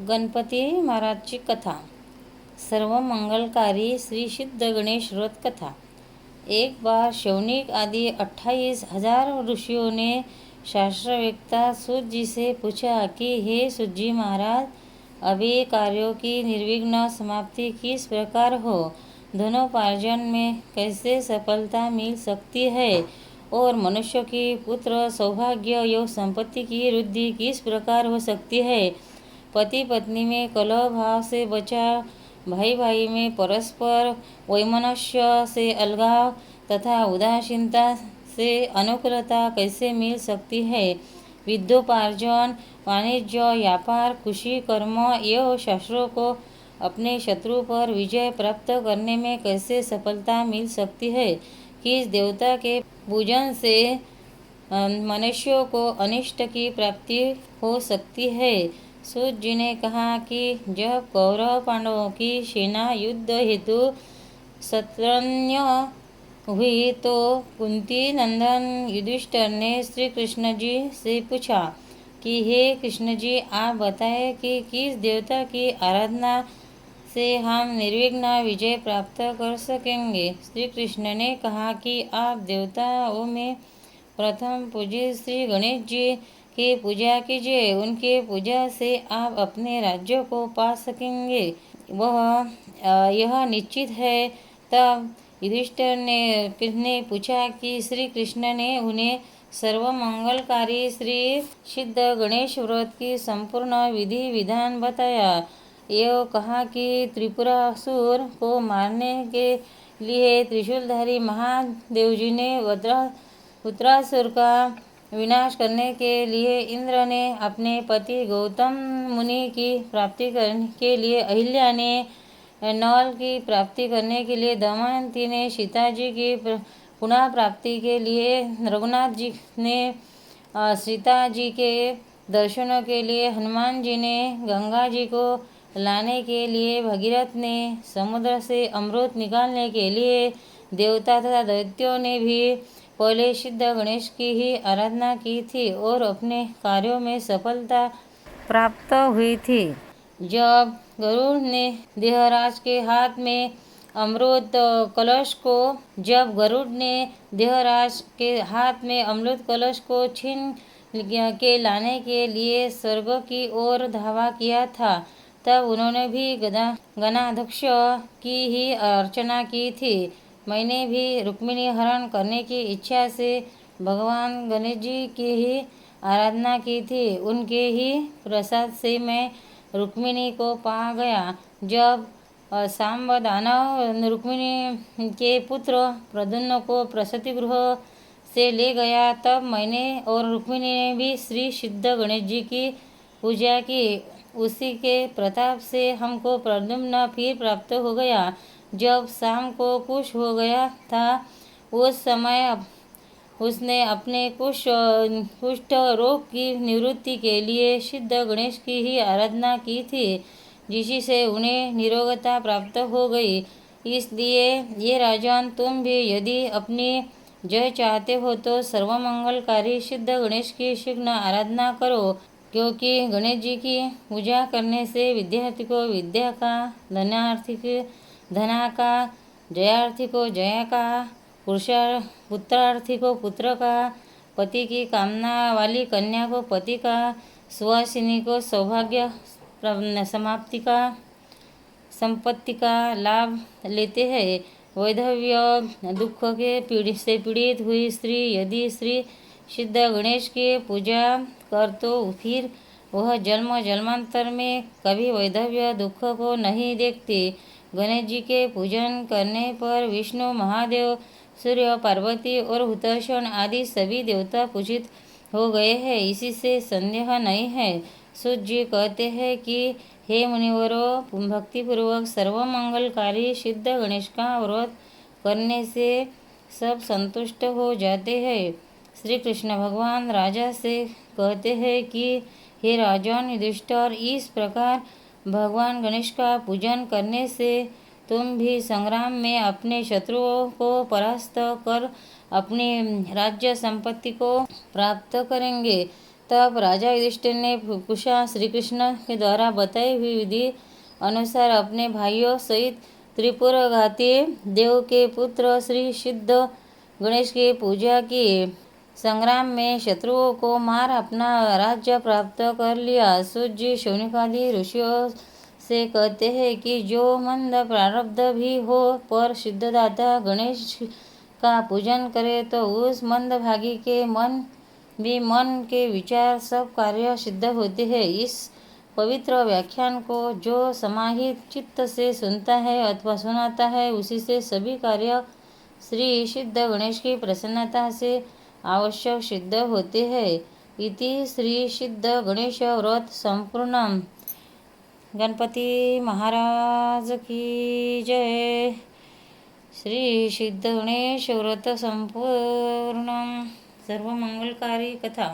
गणपती महाराजची कथा. सर्व मंगलकारी श्री सिद्ध गणेश व्रत कथा. एक बार शौनिक आदि 28,000 ऋषियों ने शास्त्रवेत्ता सूत जी से पूछा कि हे सूत जी महाराज, अभी कार्यों की निर्विघ्न समाप्ति किस प्रकार हो, धनोपार्जन में कैसे सफलता मिल सकती है और मनुष्य की पुत्र सौभाग्य एवं संपत्ति की वृद्धि किस प्रकार हो सकती है, पति पत्नी में कलह भाव से बचाव, भाई भाई में परस्पर वैमनस्य से अलगाव तथा उदासीनता से अनुकूलता कैसे मिल सकती है, विद्योपार्जन, वाणिज्य, व्यापार, खुशी, कर्म एवं शास्त्रों को अपने शत्रु पर विजय प्राप्त करने में कैसे सफलता मिल सकती है, किस देवता के पूजन से मनुष्यों को अनिष्ट की प्राप्ति हो सकती है। सूत जी ने कहा कि जब कौरव पांडवों की सेना युद्ध हेतु शत्रण्य हुई तो कुंती नंदन युधिष्ठिर ने श्री कृष्ण जी से पूछा कि हे कृष्ण जी, आप बताएं कि किस देवता की आराधना से हम निर्विघ्न विजय प्राप्त कर सकेंगे। श्री कृष्ण ने कहा कि आप देवताओं में प्रथम पूजित श्री गणेश जी की पूजा कीजिए, उनके पूजा से आप अपने राज्य को पा सकेंगे, यह निश्चित है। तब युधिष्ठिर ने पूछा कि श्री कृष्ण ने उन्हें सर्वमंगलकारी श्री सिद्ध गणेश व्रत की संपूर्ण विधि विधान बताया एवं कहा कि त्रिपुरासुर को मारने के लिए त्रिशूलधारी महादेव जी ने वज्रासुर का विनाश करने के लिए इंद्र ने अपने पति गौतम मुनि की प्राप्ति करने के लिए अहिल्या ने नल की प्राप्ति करने के लिए दमयंती ने सीता जी की पुनः प्राप्ति के लिए रघुनाथ जी ने सीता जी के दर्शनों के लिए हनुमान जी ने गंगा जी को लाने के लिए भगीरथ ने समुद्र से अमृत निकालने के लिए देवता तथा दैत्यों ने भी पहले सिद्ध गणेश की ही आराधना की थी और अपने कार्यों में सफलता प्राप्त हुई थी। जब गरुड़ ने देहराज के हाथ में अमृत कलश को छीन के लाने के लिए स्वर्ग की ओर धावा किया था, तब उन्होंने भी गणाध्यक्ष की ही अर्चना की थी। मैंने भी रुक्मिणी हरण करने की इच्छा से भगवान गणेश जी की ही आराधना की थी। उनके ही प्रसाद से मैं रुक्मिणी को पा गया। जब सांब दानव रुक्मिणी के पुत्र प्रद्युम्न को प्रसूति गृह से ले गया, तब मैंने और रुक्मिणी ने भी श्री सिद्ध गणेश जी की पूजा की। उसी के प्रताप से हमको प्रद्युम्न फिर प्राप्त हो गया। जब शाम को कुश हो गया था, उस समय उसने अपने कुष्ठ रोग की निवृत्ति के लिए सिद्ध गणेश की ही आराधना की थी, जिससे उन्हें निरोगता प्राप्त हो गई। इसलिए ये राजन, तुम भी यदि अपनी जय चाहते हो तो सर्वमंगलकारी सिद्ध गणेश की शीघ्र आराधना करो, क्योंकि गणेश जी की पूजा करने से विद्यार्थी को विद्या का, धनार्थी को धना का, जयार्थी को जया का, पुत्रार्थी को पुत्र का, पति की कामना वाली कन्या को पति का, सुहासिनी को सौभाग्य समाप्ति का, संपत्ति का लाभ लेते हैं। वैधव्य दुख के से पीड़ित हुई स्त्री यदि श्री सिद्ध गणेश की पूजा कर तो फिर वह जन्म जन्मांतर में कभी वैधव्य दुख को नहीं देखती। गणेश जी के पूजन करने पर विष्णु, महादेव, सूर्य, पार्वती और हुतर्षण आदि सभी देवता पूजित हो गए हैं, इसी से संदेह नहीं है। सूत जी कहते हैं कि हे मुनिवरों, भक्तिपूर्वक सर्वमंगलकारी सिद्ध गणेश का व्रत करने से सब संतुष्ट हो जाते हैं। श्री कृष्ण भगवान राजा से कहते हैं कि हे राजन युधिष्ठिर, इस प्रकार भगवान गणेश का पूजन करने से तुम भी संग्राम में अपने शत्रुओं को परास्त कर अपनी राज्य संपत्ति को प्राप्त करेंगे तब राजा युधिष्ठिर ने पूछा, श्री कृष्ण के द्वारा बताई हुई विधि अनुसार अपने भाइयों सहित त्रिपुर घाती देव के पुत्र श्री सिद्ध गणेश की पूजा की। संग्राम में शत्रुओं को मार अपना राज्य प्राप्त कर लिया। सूत जी शौनकादि ऋषियों से कहते हैं कि जो मंद प्रारब्ध भी हो पर सिद्धदाता गणेश का पूजन करे तो उस मंदभागी के मन के विचार सब कार्य सिद्ध होते हैं। इस पवित्र व्याख्यान को जो समाहित चित्त से सुनता है अथवा सुनाता है उसी से सभी कार्य श्री सिद्ध गणेश की प्रसन्नता से आवश्यक सिद्ध होते हैं। इति श्री सिद्ध गणेश व्रत संपूर्ण। गणपति महाराज की जय। श्री सिद्ध गणेश व्रत संपूर्ण। सर्वमंगलकारी कथा।